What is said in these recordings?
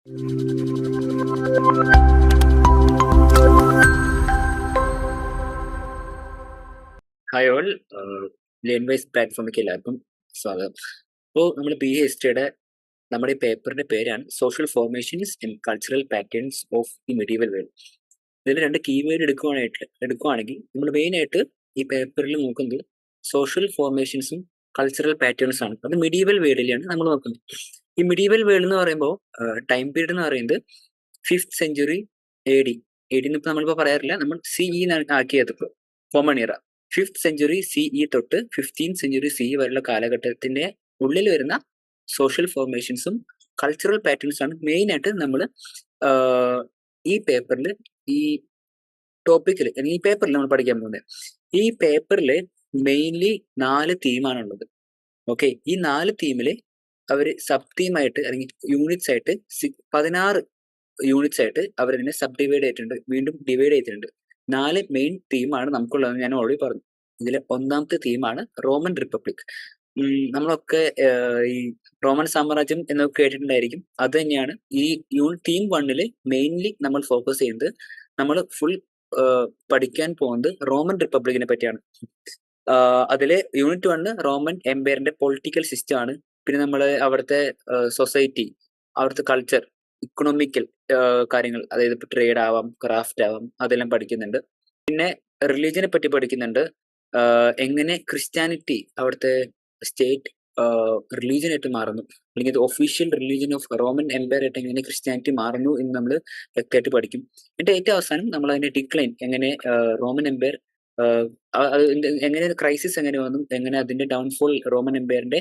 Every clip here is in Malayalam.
ഹായ് ഓൾ, ലേൺ വൈസ് പ്ലാറ്റ്ഫോമിലേക്ക് എല്ലാവർക്കും സ്വാഗതം. അപ്പോൾ നമ്മൾ ബി എ ഹിസ്റ്ററിയുടെ നമ്മുടെ ഈ പേപ്പറിന്റെ പേരാണ് social formations and cultural patterns of the medieval world. ഇതിൽ രണ്ട് കീവേഡ് എടുക്കുകയാണെങ്കിൽ നമ്മൾ മെയിനായിട്ട് ഈ പേപ്പറിൽ നോക്കുന്നത് സോഷ്യൽ ഫോർമേഷൻസും കൾച്ചറൽ പാറ്റേൺസും ആണ്. അത് മെഡീവൽ വേൾഡിലാണ് നമ്മൾ നോക്കുന്നത്. ഈ മെഡീവൽ വേൾഡ് എന്ന് പറയുമ്പോൾ ടൈം പീരീഡ് എന്ന് പറയുന്നത് 5th സെഞ്ചുറി AD. AD എന്ന് ഇപ്പോൾ നമ്മളിപ്പോൾ പറയാറില്ല, നമ്മൾ CE ആക്കിയത് ഇപ്പോൾ കോമൺ ഇയറ. 5th സെഞ്ചുറി CE തൊട്ട് 15th സെഞ്ചുറി CE വരെയുള്ള കാലഘട്ടത്തിന്റെ ഉള്ളിൽ വരുന്ന സോഷ്യൽ ഫോർമേഷൻസും കൾച്ചറൽ പാറ്റേൺസും ആണ് മെയിനായിട്ട് നമ്മൾ ഈ പേപ്പറിൽ ഈ ടോപ്പിക്കിൽ അല്ലെങ്കിൽ ഈ പേപ്പറിൽ നമ്മൾ പഠിക്കാൻ പോകുന്നത്. ഈ പേപ്പറിൽ മെയിൻലി 4 തീമാണുള്ളത്. ഓക്കെ, ഈ 4 തീമില് അവർ സബ് തീമായിട്ട് അല്ലെങ്കിൽ യൂണിറ്റ്സ് ആയിട്ട് 16 യൂണിറ്റ്സ് ആയിട്ട് അവരതിനെ സബ് ഡിവൈഡ് ചെയ്തിട്ടുണ്ട്, വീണ്ടും ഡിവൈഡ് ചെയ്തിട്ടുണ്ട്. 4 മെയിൻ തീമാണ് നമുക്കുള്ളതെന്ന് ഞാൻ ഓൾറെഡി പറഞ്ഞു. ഇതിൽ ഒന്നാമത്തെ തീമാണ് റോമൻ റിപ്പബ്ലിക്. നമ്മളൊക്കെ ഈ റോമൻ സാമ്രാജ്യം എന്നൊക്കെ കേട്ടിട്ടുണ്ടായിരിക്കും. അത് തന്നെയാണ് ഈ ടീം 1 മെയിൻലി നമ്മൾ ഫോക്കസ് ചെയ്യുന്നത്. നമ്മൾ ഫുൾ പഠിക്കാൻ പോകുന്നത് റോമൻ റിപ്പബ്ലിക്കിനെ പറ്റിയാണ്. അതിലെ യൂണിറ്റ് 1 റോമൻ എംപയറിന്റെ പൊളിറ്റിക്കൽ സിസ്റ്റം ആണ്. പിന്നെ നമ്മൾ അവിടുത്തെ സൊസൈറ്റി, അവിടുത്തെ കൾച്ചർ, ഇക്കണോമിക്കൽ കാര്യങ്ങൾ, അതായത് ഇപ്പൊ ട്രേഡ് ആവാം, ക്രാഫ്റ്റ് ആവാം, അതെല്ലാം പഠിക്കുന്നുണ്ട്. പിന്നെ റിലീജിയനെ പറ്റി പഠിക്കുന്നുണ്ട്. എങ്ങനെ ക്രിസ്ത്യാനിറ്റി അവിടുത്തെ സ്റ്റേറ്റ് റിലീജിയൻ ആയിട്ട് മാറുന്നു, അല്ലെങ്കിൽ official religion of Roman empire ആയിട്ട് എങ്ങനെ ക്രിസ്ത്യാനിറ്റി മാറുന്നു എന്ന് നമ്മൾ വ്യക്തമായിട്ട് പഠിക്കും. എന്നിട്ട് ഏറ്റവും അവസാനം നമ്മൾ അതിന്റെ ഡിക്ലൈൻ, എങ്ങനെ റോമൻ എംപയർ എങ്ങനെ ക്രൈസിസ് എങ്ങനെ വന്നു, എങ്ങനെ അതിന്റെ ഡൗൺഫോൾ, റോമൻ എംപയറിന്റെ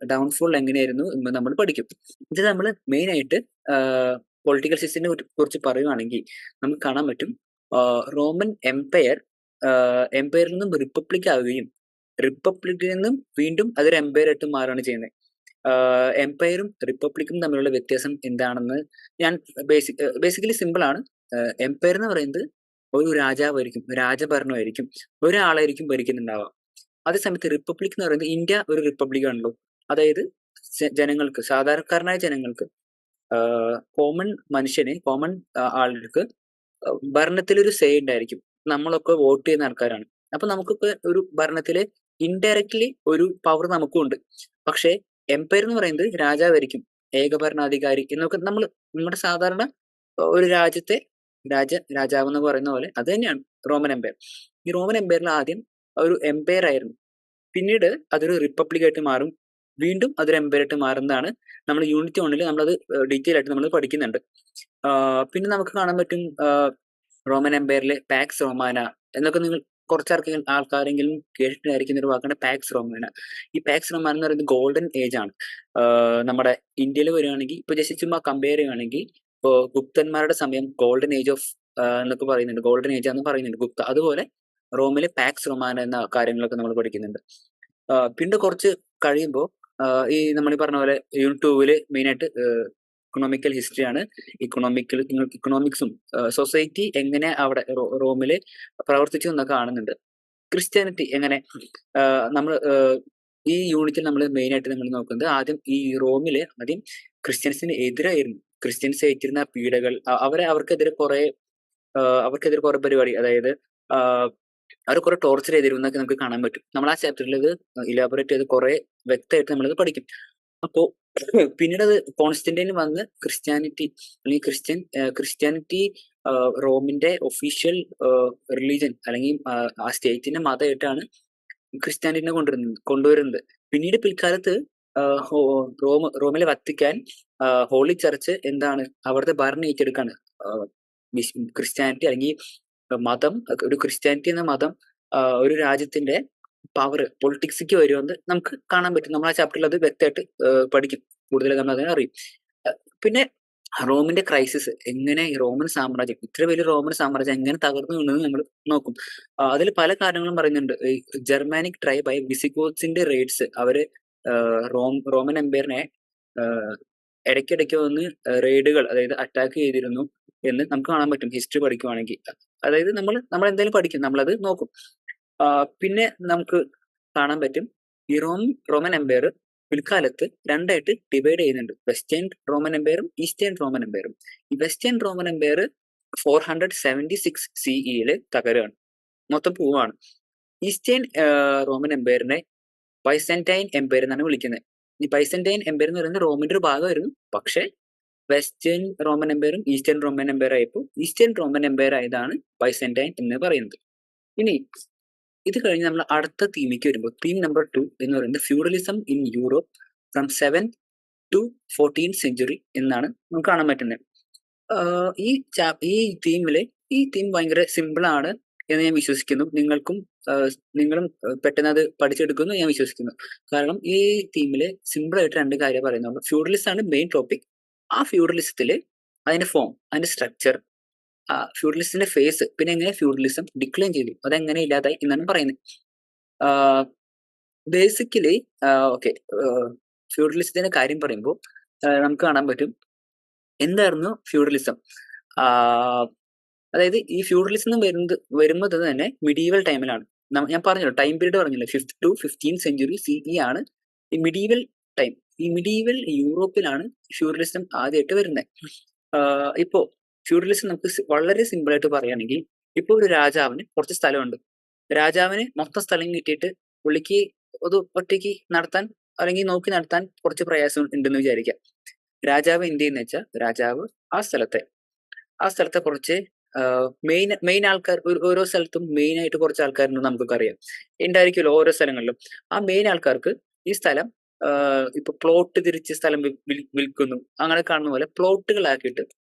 ഡൗൺഫോൾ എങ്ങനെയായിരുന്നു എന്ന് നമ്മൾ പഠിക്കും. ഇത് നമ്മൾ മെയിൻ ആയിട്ട് പൊളിറ്റിക്കൽ സിസ്റ്റത്തിനെ കുറിച്ച് പറയുവാണെങ്കിൽ നമുക്ക് കാണാൻ പറ്റും റോമൻ എംപയറിൽ നിന്നും റിപ്പബ്ലിക് ആവുകയും റിപ്പബ്ലിക്കിൽ നിന്നും വീണ്ടും അതൊരു എംപയർ ആയിട്ട് മാറുകയാണ് ചെയ്യുന്നത്. എംപയറും റിപ്പബ്ലിക്കും തമ്മിലുള്ള വ്യത്യാസം എന്താണെന്ന് ഞാൻ ബേസിക്കലി സിമ്പിൾ ആണ്. എംപയർ എന്ന് പറയുന്നത് ഒരു രാജാവായിരിക്കും, രാജഭരണമായിരിക്കും, ഒരാളായിരിക്കും ഭരിക്കുന്നുണ്ടാവാം. അതേസമയത്ത് റിപ്പബ്ലിക് എന്ന് പറയുന്നത് ഇന്ത്യ ഒരു റിപ്പബ്ലിക് ആണല്ലോ. അതായത് ജനങ്ങൾക്ക്, സാധാരണക്കാരനായ ജനങ്ങൾക്ക്, കോമൺ മനുഷ്യന്, കോമൺ ആളുകൾക്ക് ഭരണത്തിലൊരു സേ ഉണ്ടായിരിക്കും. നമ്മളൊക്കെ വോട്ട് ചെയ്യുന്ന ആൾക്കാരാണ്. അപ്പൊ നമുക്കിപ്പോ ഒരു ഭരണത്തില് ഇൻഡയറക്ട്ലി ഒരു പവർ നമുക്കും ഉണ്ട്. പക്ഷെ എംപയർ എന്ന് പറയുന്നത് രാജാവായിരിക്കും, ഏകഭരണാധികാരി എന്നൊക്കെ നമ്മൾ നമ്മുടെ സാധാരണ ഒരു രാജ്യത്തെ രാജാവ് എന്ന് പറയുന്ന പോലെ അത് തന്നെയാണ് റോമൻ എംപയർ. ഈ റോമൻ എംപയറിൽ ആദ്യം ഒരു എംപയർ ആയിരുന്നു, പിന്നീട് അതൊരു റിപ്പബ്ലിക് ആയിട്ട് മാറും, വീണ്ടും അതൊരു എംപയർ ആയിട്ട് മാറുന്നതാണ് നമ്മൾ യൂണിറ്റ് 1 നമ്മളത് ഡീറ്റെയിൽ ആയിട്ട് നമ്മൾ പഠിക്കുന്നുണ്ട്. പിന്നെ നമുക്ക് കാണാൻ പറ്റും റോമൻ എംപയറിലെ പാക്സ് റോമാന എന്നൊക്കെ നിങ്ങൾ ആൾക്കാരെങ്കിലും കേട്ടിട്ടായിരിക്കുന്ന ഒരു വാക്കാണ് പാക്സ് റോമാന. ഈ പാക്സ് റോമാന എന്ന് പറയുന്നത് ഗോൾഡൻ ഏജ് ആണ്. നമ്മുടെ ഇന്ത്യയിൽ വരികയാണെങ്കിൽ ഇപ്പൊ ജസ്റ്റ് ചുമ്മാ കമ്പയർ ചെയ്യുകയാണെങ്കിൽ ഇപ്പോ ഗുപ്തന്മാരുടെ സമയം ഗോൾഡൻ ഏജ് ഓഫ് എന്നൊക്കെ പറയുന്നുണ്ട്, ഗോൾഡൻ ഏജ് ആണെന്ന് പറയുന്നുണ്ട് ഗുപ്ത. അതുപോലെ റോമിലെ പാക്സ് റൊമാന എന്ന കാര്യങ്ങളൊക്കെ നമ്മൾ പഠിക്കുന്നുണ്ട്. പിന്നെ കുറച്ച് കഴിയുമ്പോൾ ഈ നമ്മൾ ഈ പറഞ്ഞ പോലെ യൂണിറ്റ് 2 മെയിൻ ആയിട്ട് ഇക്കണോമിക്കൽ ഹിസ്റ്ററി ആണ്. ഇക്കണോമിക്സും സൊസൈറ്റി എങ്ങനെ അവിടെ റോമില് പ്രവർത്തിച്ചു എന്നൊക്കെ കാണുന്നുണ്ട്. ക്രിസ്ത്യാനിറ്റി എങ്ങനെ നമ്മൾ ഈ യൂണിറ്റിൽ നമ്മൾ മെയിൻ ആയിട്ട് നമ്മൾ നോക്കുന്നത്, ആദ്യം ഈ റോമില് ആദ്യം ക്രിസ്ത്യൻസിന് എതിരായിരുന്നു. ക്രിസ്ത്യൻസ് ഏറ്റിരുന്ന പീഡകൾ, അവർക്കെതിരെ കുറെ പരിപാടി, അതായത് അവർ കുറെ ടോർച്ചർ ചെയ്തിരുന്നൊക്കെ നമുക്ക് കാണാൻ പറ്റും. നമ്മൾ ആ ചാപ്റ്ററിൽ ഇത് ഇലാബറേറ്റ് ചെയ്ത് കുറെ വ്യക്തമായിട്ട് നമ്മളത് പഠിക്കും. അപ്പോ പിന്നീട് അത് കോൺസ്റ്റന്റൈൻ വന്ന് ക്രിസ്ത്യാനിറ്റി അല്ലെങ്കിൽ ക്രിസ്ത്യാനിറ്റി റോമിന്റെ ഒഫീഷ്യൽ റിലീജിയൻ അല്ലെങ്കിൽ ആ സ്റ്റേറ്റിന്റെ മതമായിട്ടാണ് ക്രിസ്ത്യാനിറ്റിനെ കൊണ്ടുവരുന്നത്. പിന്നീട് പിൽക്കാലത്ത് റോമിലെ വത്തിക്കാൻ ഹോളി ചർച്ച് എന്താണ് അവിടുത്തെ ഭരണം ഏറ്റെടുക്കാണ്. ക്രിസ്ത്യാനിറ്റി അല്ലെങ്കിൽ മതം, ഒരു ക്രിസ്ത്യാനിറ്റി എന്ന മതം ഒരു രാജ്യത്തിന്റെ പവർ പൊളിറ്റിക്സിക്ക് വരുമെന്ന് നമുക്ക് കാണാൻ പറ്റും. നമ്മൾ ആ ചാപ്റ്ററിൽ അത് വ്യക്തമായിട്ട് പഠിക്കും, കൂടുതൽ നമ്മൾ അതിനെ അറിയും. പിന്നെ റോമിന്റെ ക്രൈസിസ്, എങ്ങനെ ഈ റോമൻ സാമ്രാജ്യം, ഇത്ര വലിയ റോമൻ സാമ്രാജ്യം എങ്ങനെ തകർന്നു വീണെന്ന് നമ്മൾ നോക്കും. അതിൽ പല കാരണങ്ങളും പറയുന്നുണ്ട്. ഈ ജർമാനിക് ട്രൈബായ വിസിഗോത്സിന്റെ റെയ്ഡ്സ്, അവര് റോമൻ എംപയറിനെ ഇടയ്ക്കിടയ്ക്ക് വന്ന് റെയ്ഡുകൾ, അതായത് അറ്റാക്ക് ചെയ്തിരുന്നു എന്ന് നമുക്ക് കാണാൻ പറ്റും ഹിസ്റ്ററി പഠിക്കുവാണെങ്കിൽ. അതായത് നമ്മൾ എന്തായാലും പഠിക്കും, നമ്മളത് നോക്കും. പിന്നെ നമുക്ക് കാണാൻ പറ്റും ഈ റോമൻ എംപയർ പിൽക്കാലത്ത് രണ്ടായിട്ട് ഡിവൈഡ് ചെയ്യുന്നുണ്ട്, വെസ്റ്റേൺ റോമൻ എംപയറും ഈസ്റ്റേൺ റോമൻ എംപയറും. ഈ വെസ്റ്റേൺ റോമൻ എംപയർ 476 CE തകരുകയാണ്, മൊത്തം പോവാണ്. ഈസ്റ്റേൺ റോമൻ എംപയറിനെ ബൈസന്റൈൻ എംപയർ എന്നാണ് വിളിക്കുന്നത്. ഈ ബൈസന്റൈൻ എംപയർ എന്ന് പറയുന്നത് റോമിന്റെ ഒരു ഭാഗമായിരുന്നു, പക്ഷേ വെസ്റ്റേൺ റോമൻ എംപയറും ഈസ്റ്റേൺ റോമൻ എംപയർ ആയപ്പോൾ ഈസ്റ്റേൺ റോമൻ എംപയർ ആയതാണ് ബൈസന്റൈൻ എന്ന് പറയുന്നത്. ഇനി ഇത് കഴിഞ്ഞ് നമ്മൾ അടുത്ത തീമിലേക്ക് വരുമ്പോൾ തീം നമ്പർ 2 എന്ന് പറയുന്നത് feudalism in Europe from 7th to 14th century എന്നാണ് നമുക്ക് കാണാൻ പറ്റുന്നത്. ഈ തീം ഭയങ്കര സിമ്പിൾ ആണ് എന്ന് ഞാൻ വിശ്വസിക്കുന്നു. നിങ്ങളും പെട്ടെന്ന് അത് പഠിച്ചെടുക്കുമെന്ന് ഞാൻ വിശ്വസിക്കുന്നു. കാരണം ഈ തീമില് സിമ്പിൾ ആയിട്ട് രണ്ട് കാര്യം പറയുന്നുള്ളൂ. ഫ്യൂഡലിസം ആണ് മെയിൻ ടോപ്പിക്. ആ ഫ്യൂഡലിസത്തില് അതിന്റെ ഫോം, അതിന്റെ സ്ട്രക്ചർ, ഫ്യൂഡലിസത്തിന്റെ ഫേസ്, പിന്നെ എങ്ങനെ ഫ്യൂഡലിസം ഡിക്ലൈൻ ചെയ്തു, അതെങ്ങനെ ഇല്ലാതായി എന്നാണ് പറയുന്നത്. ബേസിക്കലി ഓക്കെ, ഫ്യൂഡലിസത്തിന്റെ കാര്യം പറയുമ്പോൾ നമുക്ക് കാണാൻ പറ്റും എന്തായിരുന്നു ഫ്യൂഡലിസം. അതായത് ഈ ഫ്യൂഡലിസം വരുമ്പോൾ തന്നെ മിഡീവൽ ടൈമിലാണ്. ഞാൻ പറഞ്ഞല്ലോ, ടൈം പീരീഡ് പറഞ്ഞല്ലോ, 5th to 15th century CE ആണ് ഈ മിഡീവൽ ടൈം. ഈ മിഡീവൽ യൂറോപ്പിലാണ് ഫ്യൂഡലിസം ആദ്യമായിട്ട് വരുന്നത്. ഇപ്പോ ഫ്യൂഡലിസം നമുക്ക് വളരെ സിമ്പിൾ ആയിട്ട് പറയുകയാണെങ്കിൽ, ഇപ്പൊ ഒരു രാജാവിന് കുറച്ച് സ്ഥലമുണ്ട്. രാജാവിന് മൊത്തം സ്ഥലം കിട്ടിയിട്ട് പുള്ളിക്ക് അത് ഒറ്റയ്ക്ക് നടത്താൻ അല്ലെങ്കിൽ നോക്കി നടത്താൻ കുറച്ച് പ്രയാസം ഉണ്ടെന്ന് വിചാരിക്കാം. രാജാവ് എന്ത് ചെയ്യുന്ന വെച്ചാൽ, രാജാവ് ആ സ്ഥലത്തെ കുറച്ച് മെയിൻ ആൾക്കാർ, ഓരോ സ്ഥലത്തും മെയിൻ ആയിട്ട് കുറച്ച് ആൾക്കാരുണ്ടെന്ന് നമുക്കൊക്കെ അറിയാം, ഉണ്ടായിരിക്കുമല്ലോ ഓരോ സ്ഥലങ്ങളിലും. ആ മെയിൻ ആൾക്കാർക്ക് ഈ സ്ഥലം ഇപ്പൊ പ്ലോട്ട് തിരിച്ച് സ്ഥലം വിൽക്കുന്നു, അങ്ങനെ കാണുന്ന പോലെ പ്ലോട്ടുകളാക്കിയിട്ട്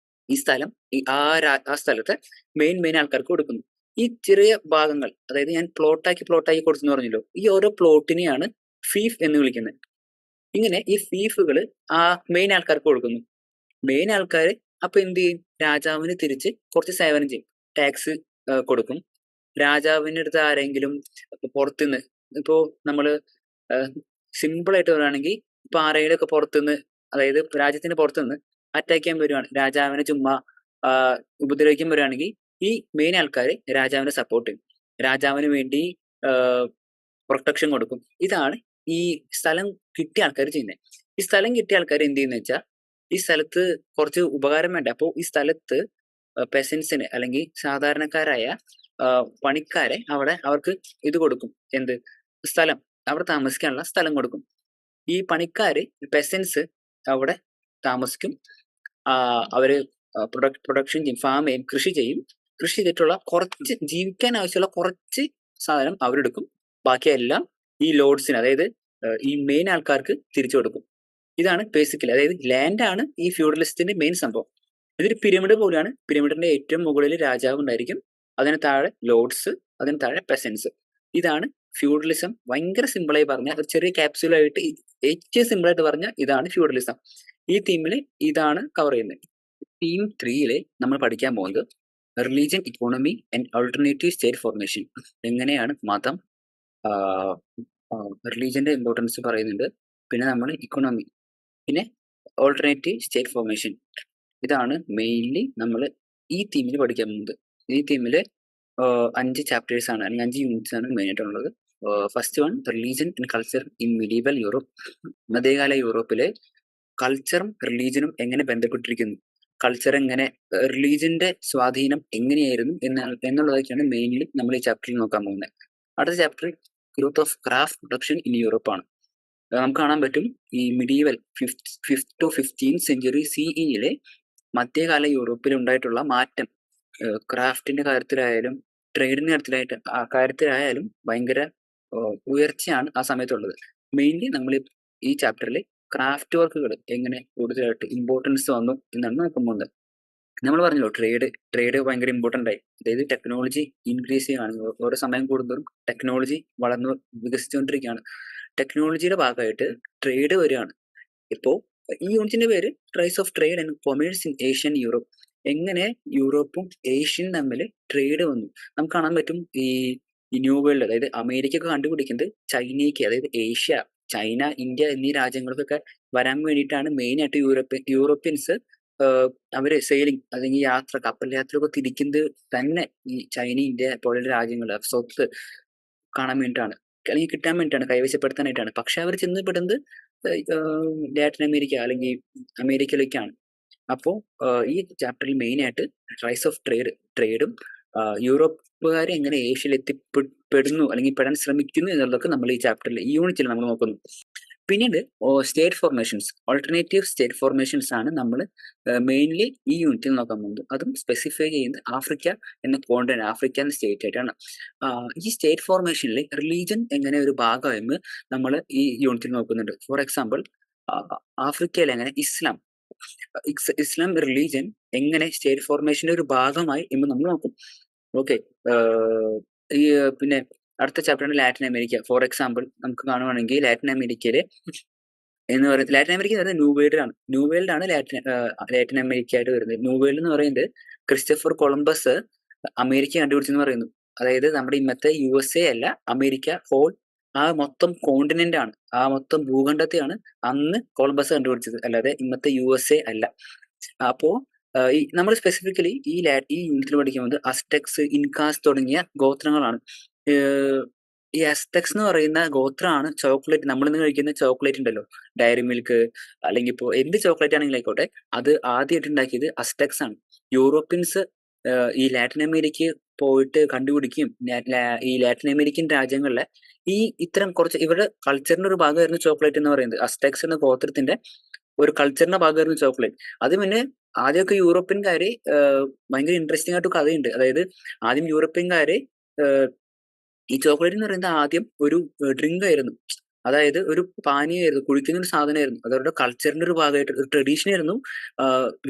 ഈ സ്ഥലം ആ സ്ഥലത്തെ മെയിൻ ആൾക്കാർക്ക് കൊടുക്കുന്നു. ഈ ചെറിയ ഭാഗങ്ങൾ, അതായത് ഞാൻ പ്ലോട്ടാക്കി കൊടുത്തെന്ന് പറഞ്ഞല്ലോ, ഈ ഓരോ പ്ലോട്ടിനെയാണ് ഫീഫ് എന്ന് വിളിക്കുന്നത്. ഇങ്ങനെ ഈ ഫീഫുകൾ ആ മെയിൻ ആൾക്കാർക്ക് കൊടുക്കുന്നു. മെയിൻ ആൾക്കാര് അപ്പൊ എന്ത് ചെയ്യും, രാജാവിന് തിരിച്ച് കുറച്ച് സേവനം ചെയ്യും, ടാക്സ് കൊടുക്കും. രാജാവിൻ്റെ അടുത്ത് ആരെങ്കിലും പുറത്തുനിന്ന്, ഇപ്പോ നമ്മള് സിമ്പിൾ ആയിട്ട് പറയുകയാണെങ്കിൽ, ഇപ്പൊ ആരെങ്കിലും ഒക്കെ പുറത്തുനിന്ന്, അതായത് രാജ്യത്തിന് പുറത്തുനിന്ന് അറ്റാക്ക് ചെയ്യാൻ വരുവാണ്, രാജാവിനെ ചുമ്മാ ഉപദ്രവിക്കാൻ വരുവാണെങ്കിൽ ഈ മെയിൻ ആൾക്കാര് രാജാവിനെ സപ്പോർട്ട് ചെയ്യും, രാജാവിന് വേണ്ടി പ്രൊട്ടക്ഷൻ കൊടുക്കും. ഇതാണ് ഈ സ്ഥലം കിട്ടിയ ആൾക്കാർ ചെയ്യുന്നത്. ഈ സ്ഥലം കിട്ടിയ ആൾക്കാർ എന്ത് ചെയ്യുന്ന വെച്ചാൽ, ഈ സ്ഥലത്ത് കുറച്ച് ഉപകാരം വേണ്ട. അപ്പോൾ ഈ സ്ഥലത്ത് പെസൻസിന് അല്ലെങ്കിൽ സാധാരണക്കാരായ പണിക്കാരെ അവിടെ അവർക്ക് ഇത് കൊടുക്കും, എന്ത് സ്ഥലം, അവിടെ താമസിക്കാനുള്ള സ്ഥലം കൊടുക്കും. ഈ പണിക്കാര് പെസൻസ് അവിടെ താമസിക്കും, അവര് പ്രൊഡക്ഷൻ ചെയ്യും, ഫാം ചെയ്യും, കൃഷി ചെയ്യും. കൃഷി ചെയ്തിട്ടുള്ള കുറച്ച് ജീവിക്കാൻ ആവശ്യമുള്ള കുറച്ച് സാധനം അവരെടുക്കും, ബാക്കിയെല്ലാം ഈ ലോഡ്സിന്, അതായത് ഈ മെയിൻ ആൾക്കാർക്ക് തിരിച്ചു കൊടുക്കും. ഇതാണ് ബേസിക്കലി, അതായത് ലാൻഡ് ആണ് ഈ ഫ്യൂഡലിസത്തിന്റെ മെയിൻ സംഭവം. ഇതൊരു പിരമിഡ് പോലെയാണ്. പിരമിഡിന്റെ ഏറ്റവും മുകളിൽ രാജാവ് ഉണ്ടായിരിക്കും, അതിന് താഴെ ലോഡ്സ്, അതിന് താഴെ പെസൻസ്. ഇതാണ് ഫ്യൂഡലിസം. ഭയങ്കര സിമ്പിളായി പറഞ്ഞാൽ, ഒരു ചെറിയ ക്യാപ്സ്യൂളായിട്ട് ഏറ്റവും സിമ്പിളായിട്ട് പറഞ്ഞാൽ ഇതാണ് ഫ്യൂഡലിസം. ഈ തീമിൽ ഇതാണ് കവർ ചെയ്യുന്നത്. തീം 3 നമ്മൾ പഠിക്കാൻ പോകുന്നത് religion, economy and alternative state formation. എങ്ങനെയാണ് മതം, റിലീജിയന്റെ ഇമ്പോർട്ടൻസ് പറയുന്നുണ്ട്, പിന്നെ നമ്മൾ ഇക്കോണമി, പിന്നെ ഓൾട്ടർനേറ്റീവ് സ്റ്റേറ്റ് ഫോർമേഷൻ. ഇതാണ് മെയിൻലി നമ്മൾ ഈ തീമിൽ പഠിക്കാൻ പോകുന്നത്. ഈ തീമിൽ 5 ചാപ്റ്റേഴ്സ് ആണ്, അല്ലെങ്കിൽ 5 യൂണിറ്റ്സ് ആണ് മെയിൻ ആയിട്ടുള്ളത്. First one, religion and culture in medieval Europe. മധ്യകാല യൂറോപ്പിലെ കൾച്ചറും റിലീജിയനും എങ്ങനെ ബന്ധപ്പെട്ടിരിക്കുന്നു, കൾച്ചർ എങ്ങനെ, റിലീജിയന്റെ സ്വാധീനം എങ്ങനെയായിരുന്നു എന്നുള്ളതൊക്കെയാണ് മെയിൻലി നമ്മൾ ഈ ചാപ്റ്ററിൽ നോക്കാൻ പോകുന്നത്. അടുത്ത chapter growth of craft production in Europe ആണ്. നമുക്ക് കാണാൻ പറ്റും ഈ medieval 5th to 15th century CE മധ്യകാല യൂറോപ്പിൽ ഉണ്ടായിട്ടുള്ള മാറ്റം, ക്രാഫ്റ്റിന്റെ കാര്യത്തിലായാലും ട്രേഡിന്റെ കാര്യത്തിലായാലും ഭയങ്കര ഉയർച്ചയാണ് ആ സമയത്തുള്ളത്. മെയിൻലി നമ്മൾ ഈ ചാപ്റ്ററിൽ ക്രാഫ്റ്റ് വർക്കുകൾ എങ്ങനെ കൂടുതലായിട്ട് ഇമ്പോർട്ടൻസ് വന്നു എന്നാണ് നോക്കുമ്പോൾ. നമ്മൾ പറഞ്ഞല്ലോ, ട്രേഡ് ഭയങ്കര ഇമ്പോർട്ടൻ്റ് ആയി. അതായത് ടെക്നോളജി ഇൻക്രീസ് ചെയ്യുകയാണ്, ഓരോ സമയം കൂടുന്നതും ടെക്നോളജി വളർന്നു വികസിച്ചുകൊണ്ടിരിക്കുകയാണ്. ടെക്നോളജിയുടെ ഭാഗമായിട്ട് ട്രേഡ് വരികയാണ്. ഇപ്പോൾ ഈ യൂണിറ്റിന്റെ പേര് rise of trade and commerce in Asian Europe. എങ്ങനെ യൂറോപ്പും ഏഷ്യയും തമ്മിൽ ട്രേഡ് വന്നു നമുക്ക് കാണാൻ പറ്റും. ഈ ന്യൂ വേൾഡ്, അതായത് അമേരിക്ക ഒക്കെ കണ്ടുപിടിക്കുന്നത് ചൈനയ്ക്ക്, അതായത് ഏഷ്യ, ചൈന, ഇന്ത്യ എന്നീ രാജ്യങ്ങൾക്കൊക്കെ വരാൻ വേണ്ടിയിട്ടാണ് മെയിൻ ആയിട്ട് യൂറോപ്യൻസ് അവര് സെയിലിംഗ് അല്ലെങ്കിൽ കപ്പൽ യാത്രയൊക്കെ തിരിക്കുന്നത് തന്നെ ഈ ചൈന, ഇന്ത്യ പോലുള്ള രാജ്യങ്ങൾ സ്വത്ത് കാണാൻ വേണ്ടിയിട്ടാണ്, അല്ലെങ്കിൽ കിട്ടാൻ വേണ്ടിയിട്ടാണ്, കൈവശപ്പെടുത്താനായിട്ടാണ്. പക്ഷെ അവർ ചെന്ന് പെടുന്നത് ലാറ്റിൻ അമേരിക്ക അല്ലെങ്കിൽ അമേരിക്കയിലേക്കാണ്. അപ്പോൾ ഈ ചാപ്റ്ററിൽ മെയിനായിട്ട് റൈസ് ഓഫ് ട്രേഡും യൂറോപ്പുകാർ എങ്ങനെ ഏഷ്യയിൽ എത്തിപ്പെടുന്നു അല്ലെങ്കിൽ പെടാൻ ശ്രമിക്കുന്നു എന്നുള്ളതൊക്കെ നമ്മൾ ഈ ചാപ്റ്ററിൽ ഈ യൂണിറ്റിൽ നമ്മൾ നോക്കുന്നു. പിന്നീട് state formations, alternative state formations ആണ് നമ്മൾ മെയിൻലി ഈ യൂണിറ്റിൽ നോക്കാൻ പോകുന്നത്. അതും സ്പെസിഫൈ ചെയ്യുന്നത് ആഫ്രിക്ക എന്ന കോണ്ടിനെന്റ്, ആഫ്രിക്ക എന്ന സ്റ്റേറ്റ് ആയിട്ടാണ്. ഈ സ്റ്റേറ്റ് ഫോർമേഷനിൽ റിലീജൻ എങ്ങനെ ഒരു ഭാഗമായെന്ന് നമ്മൾ ഈ യൂണിറ്റിൽ നോക്കുന്നുണ്ട്. ഫോർ എക്സാമ്പിൾ, ആഫ്രിക്കയിൽ എങ്ങനെ ഇസ്ലാം റിലീജിയൻ എങ്ങനെ സ്റ്റേറ്റ് ഫോർമേഷന്റെ ഒരു ഭാഗമായി എന്ന് നമ്മൾ നോക്കും. ഓക്കെ, ഈ പിന്നെ അടുത്ത ചാപ്റ്ററാണ് ലാറ്റിൻ അമേരിക്ക. ഫോർ എക്സാമ്പിൾ നമുക്ക് കാണുവാണെങ്കിൽ ലാറ്റിൻ അമേരിക്കയിലെ എന്ന് പറയുന്നത്, ലാറ്റിൻ അമേരിക്ക എന്ന് പറയുന്നത് ന്യൂ വേൾഡ് ആണ് ലാറ്റിൻ അമേരിക്ക ആയിട്ട് വരുന്നത്. ന്യൂ വേൾഡ് എന്ന് പറയുന്നത് ക്രിസ്റ്റഫർ കൊളംബസ് അമേരിക്ക കണ്ടുപിടിച്ചെന്ന് പറയുന്നു. അതായത് നമ്മുടെ ഇന്നത്തെ USA അല്ല, അമേരിക്ക ഹോൾ, ആ മൊത്തം കോണ്ടിനെന്റ് ആണ്, ആ മൊത്തം ഭൂഖണ്ഡത്തെയാണ് അന്ന് കൊളംബസ് കണ്ടുപിടിച്ചത്, അല്ലാതെ ഇന്നത്തെ USA അല്ല. അപ്പോ നമ്മൾ സ്പെസിഫിക്കലി ഈ യൂണിറ്റിൽ പഠിക്കുന്നത് അസ്ടെക്സ്, ഇൻകാസ് തുടങ്ങിയ ഗോത്രങ്ങളാണ്. ഈ അസ്ടെക്സ് എന്ന് പറയുന്ന ഗോത്രമാണ് ചോക്ലേറ്റ്, നമ്മളിന്ന് കഴിക്കുന്ന ചോക്ലേറ്റ് ഉണ്ടല്ലോ, ഡയറി മിൽക്ക് അല്ലെങ്കിൽ ഇപ്പോൾ എന്ത് ചോക്ലേറ്റ് ആണെങ്കിലും ആയിക്കോട്ടെ, അത് ആദ്യമായിട്ട് ഉണ്ടാക്കിയത് അസ്ടെക്സ് ആണ്. യൂറോപ്യൻസ് ഈ ലാറ്റിൻ അമേരിക്ക പോയിട്ട് കണ്ടുപിടിക്കുകയും ഈ ലാറ്റിൻ അമേരിക്കൻ രാജ്യങ്ങളിലെ ഈ ഇത്തരം കുറച്ച് ഇവരുടെ കൾച്ചറിന്റെ ഒരു ഭാഗമായിരുന്നു ചോക്ലേറ്റ് എന്ന് പറയുന്നത്. അസ്ടെക്സ് എന്ന ഗോത്രത്തിന്റെ ഒരു കൾച്ചറിന്റെ ഭാഗമായിരുന്നു ചോക്ലേറ്റ്. അത് പിന്നെ ആദ്യമൊക്കെ യൂറോപ്യൻകാര് ഭയങ്കര ഇൻട്രസ്റ്റിംഗ് ആയിട്ട് കഥയുണ്ട്. അതായത് ആദ്യം യൂറോപ്യൻകാര് ഈ ചോക്ലേറ്റ് എന്ന് പറയുന്നത് ആദ്യം ഒരു ഡ്രിങ്ക് ആയിരുന്നു, അതായത് ഒരു പാനീയമായിരുന്നു, കുടിക്കുന്ന ഒരു സാധനമായിരുന്നു. അത് അവരുടെ കൾച്ചറിന്റെ ഒരു ഭാഗമായിട്ട് ഒരു ട്രഡീഷൻ ആയിരുന്നു.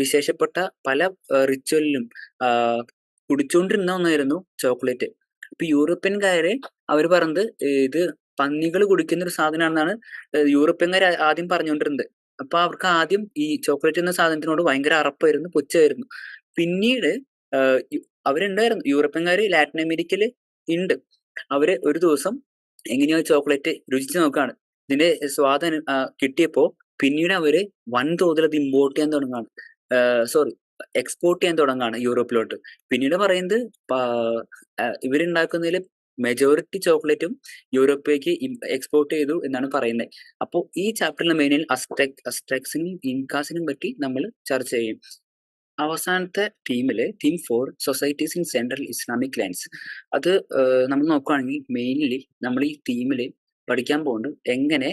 വിശേഷപ്പെട്ട പല റിച്വലിലും കുടിച്ചുകൊണ്ടിരുന്ന ഒന്നായിരുന്നു ചോക്ലേറ്റ്. അപ്പൊ യൂറോപ്യൻകാരെ അവർ പറഞ്ഞത് ഇത് പന്നികൾ കുടിക്കുന്ന ഒരു സാധനമാണെന്നാണ് യൂറോപ്യൻകാർ ആദ്യം പറഞ്ഞുകൊണ്ടിരുന്നത്. അപ്പൊ അവർക്ക് ആദ്യം ഈ ചോക്ലേറ്റ് എന്ന സാധനത്തിനോട് ഭയങ്കര അറപ്പായിരുന്നു, പുച്ഛമായിരുന്നു. പിന്നീട് അവരുണ്ടായിരുന്നു, യൂറോപ്യൻകാര് ലാറ്റിൻ അമേരിക്കയിൽ ഉണ്ട്. അവര് ഒരു ദിവസം എങ്ങനെയോ ചോക്ലേറ്റ് രുചിച്ച് നോക്കാണ്. ഇതിന്റെ സ്വാദ് കിട്ടിയപ്പോ പിന്നീട് അവര് വൻതോതിൽ അത് ഇമ്പോർട്ട് ചെയ്യാൻ തുടങ്ങാണ്, എക്സ്പോർട്ട് ചെയ്യാൻ തുടങ്ങാണ് യൂറോപ്പിലോട്ട്. പിന്നീട് പറയുന്നത് ഇവരുണ്ടാക്കുന്നതിൽ മെജോറിറ്റി ചോക്ലേറ്റും യൂറോപ്പിലേക്ക് എക്സ്പോർട്ട് ചെയ്തു എന്നാണ് പറയുന്നത്. അപ്പോൾ ഈ ചാപ്റ്ററിൽ മെയിനിൽ അസ്ടെക്സിനും ഇൻകാസിനും പറ്റി നമ്മൾ ചർച്ച ചെയ്യും. അവസാനത്തെ team 4 societies in central Islamic lands. അത് നമ്മൾ നോക്കുകയാണെങ്കിൽ മെയിൻലി നമ്മൾ ഈ ടീമിൽ പഠിക്കാൻ പോകുന്നത് എങ്ങനെ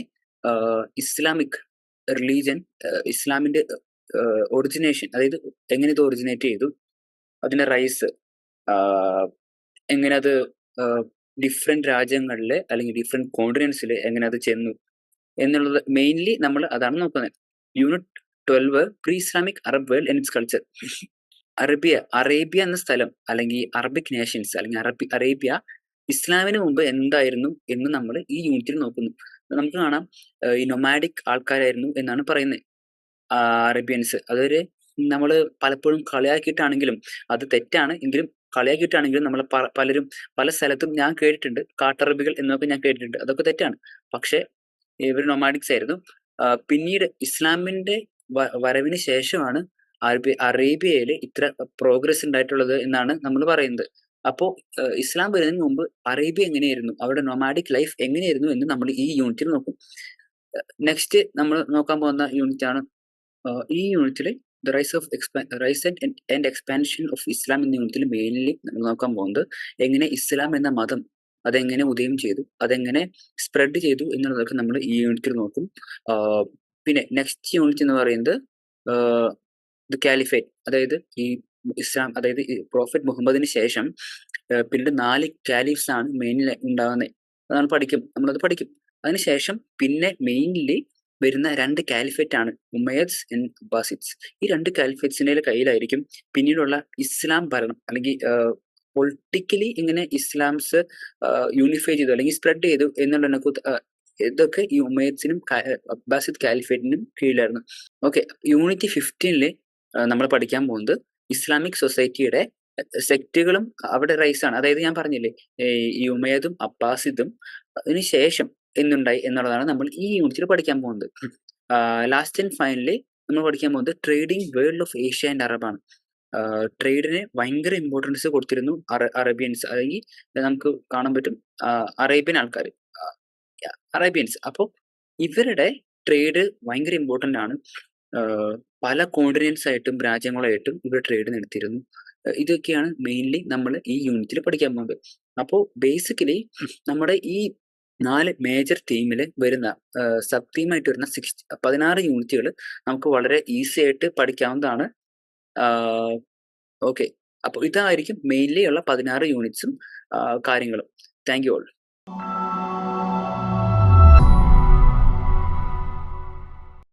ഇസ്ലാമിക് റിലീജൻ, ഇസ്ലാമിന്റെ ഒറിജിനേഷൻ, അതായത് എങ്ങനെ ഇത് ഒറിജിനേറ്റ് ചെയ്തു, അതിന്റെ റൈസ് എങ്ങനെ അത് ഡിഫറെന്റ് രാജ്യങ്ങളിൽ അല്ലെങ്കിൽ ഡിഫറെന്റ് കോണ്ടിനെന്റ്സിൽ എങ്ങനെ അത് ചെന്നു എന്നുള്ളത് മെയിൻലി നമ്മൾ അതാണ് നോക്കുന്നത്. Unit 12 pre Islamic Arab world and it's culture. Arabia എന്ന സ്ഥലം അല്ലെങ്കിൽ അറബിക് നേഷൻസ് അല്ലെങ്കിൽ അറേബ്യ ഇസ്ലാമിന് മുമ്പ് എന്തായിരുന്നു എന്ന് നമ്മൾ ഈ യൂണിറ്റിൽ നോക്കുന്നു. നമുക്ക് കാണാം ഈ നൊമാഡിക് ആൾക്കാരായിരുന്നു എന്നാണ് പറയുന്നത് അറേബ്യൻസ്. അതൊരു നമ്മൾ പലപ്പോഴും കളിയാക്കിയിട്ടാണെങ്കിലും അത് തെറ്റാണ് എങ്കിലും കളിയാക്കിയിട്ടാണെങ്കിലും നമ്മൾ പലരും പല സ്ഥലത്തും ഞാൻ കേട്ടിട്ടുണ്ട്, കാട്ടറബികൾ എന്നൊക്കെ ഞാൻ കേട്ടിട്ടുണ്ട്. അതൊക്കെ തെറ്റാണ്. പക്ഷെ ഇവർ നൊമാഡിക്സ് ആയിരുന്നു. പിന്നീട് ഇസ്ലാമിന്റെ വരവിന് ശേഷമാണ് അറേബ്യയിൽ ഇത്ര പ്രോഗ്രസ് ഉണ്ടായിട്ടുള്ളത് എന്നാണ് നമ്മൾ പറയുന്നത്. അപ്പോ ഇസ്ലാം വരുന്നതിന് മുമ്പ് അറേബ്യ എങ്ങനെയായിരുന്നു, അവരുടെ നൊമാഡിക് ലൈഫ് എങ്ങനെയായിരുന്നു എന്ന് നമ്മൾ ഈ യൂണിറ്റിൽ നോക്കും. നെക്സ്റ്റ് നമ്മൾ നോക്കാൻ പോകുന്ന യൂണിറ്റ് ആണ് ഈ യൂണിറ്റിൽ the rise and expansion of Islam എന്ന യൂണിറ്റിൽ മെയിൻലി നമ്മൾ നോക്കാൻ പോകുന്നത് എങ്ങനെ ഇസ്ലാം എന്ന മതം അതെങ്ങനെ ഉദയം ചെയ്തു, അതെങ്ങനെ സ്പ്രെഡ് ചെയ്തു എന്നുള്ളതൊക്കെ നമ്മൾ ഈ യൂണിറ്റിൽ നോക്കും. പിന്നെ നെക്സ്റ്റ് യൂണിറ്റ് എന്ന് പറയുന്നത് ദ കാലിഫേറ്റ്, അതായത് ഈ ഇസ്ലാം, അതായത് പ്രോഫറ്റ് മുഹമ്മദിന് ശേഷം പിന്നീട് 4 കാലിഫ്സ് ആണ് മെയിനിൽ ഉണ്ടാകുന്നത്. അതാണ് നമ്മളത് പഠിക്കും. അതിനുശേഷം പിന്നെ മെയിൻലി വരുന്ന 2 കാലിഫേറ്റ് ആണ് ഉമയ്യദ്സ് ആൻഡ് അബ്ബാസിദ്സ്. ഈ 2 കാലിഫേറ്റ്സിന്റെ കയ്യിലായിരിക്കും പിന്നീടുള്ള ഇസ്ലാം ഭരണം, അല്ലെങ്കിൽ പൊളിറ്റിക്കലി ഇങ്ങനെ ഇസ്ലാംസ് യൂണിഫൈ ചെയ്തു അല്ലെങ്കിൽ സ്പ്രെഡ് ചെയ്തു എന്നുള്ള ഇതൊക്കെ ഈ ഉമയ്യദ്സിനും അബ്ബാസിദ് കാലിഫേറ്റിനും കീഴിലായിരുന്നു. ഓക്കെ, യൂണിറ്റ് 15 നമ്മൾ പഠിക്കാൻ പോകുന്നത് ഇസ്ലാമിക് സൊസൈറ്റിയുടെ സെക്റ്റുകളും അവിടെ റൈസ് ആണ്. അതായത് ഞാൻ പറഞ്ഞില്ലേ ഈ ഉമയ്യദും അബ്ബാസിദും അതിന് ശേഷം എന്നുണ്ടായി എന്നുള്ളതാണ് നമ്മൾ ഈ യൂണിറ്റിൽ പഠിക്കാൻ പോകുന്നത്. ലാസ്റ്റ് ആൻഡ് ഫൈനലി നമ്മൾ പഠിക്കാൻ പോകുന്നത് trading world of Asia and Arab ആണ്. ട്രേഡിന് ഭയങ്കര ഇമ്പോർട്ടൻസ് കൊടുത്തിരുന്നു അറേബ്യൻസ്, അല്ലെങ്കിൽ നമുക്ക് കാണാൻ പറ്റും അറേബ്യൻ ആൾക്കാർ, അറേബ്യൻസ്. അപ്പോൾ ഇവരുടെ ട്രേഡ് ഭയങ്കര ഇമ്പോർട്ടൻ്റ് ആണ്. പല കോണ്ടിനെന്റ്സ് ആയിട്ടും രാജ്യങ്ങളായിട്ടും ഇവിടെ ട്രേഡ് നടത്തിയിരുന്നു. ഇതൊക്കെയാണ് മെയിൻലി നമ്മൾ ഈ യൂണിറ്റിൽ പഠിക്കാൻ പോകുന്നത്. അപ്പോൾ ബേസിക്കലി നമ്മുടെ ഈ 4 മേജർ തീമിൽ വരുന്ന സബ് തീമായിട്ട് വരുന്ന 16 യൂണിറ്റുകൾ നമുക്ക് വളരെ ഈസി ആയിട്ട് പഠിക്കാവുന്നതാണ്. ഓക്കെ, അപ്പോൾ ഇതായിരിക്കും മെയിൻലി ഉള്ള 16 യൂണിറ്റ്സും കാര്യങ്ങളും. Thank you all.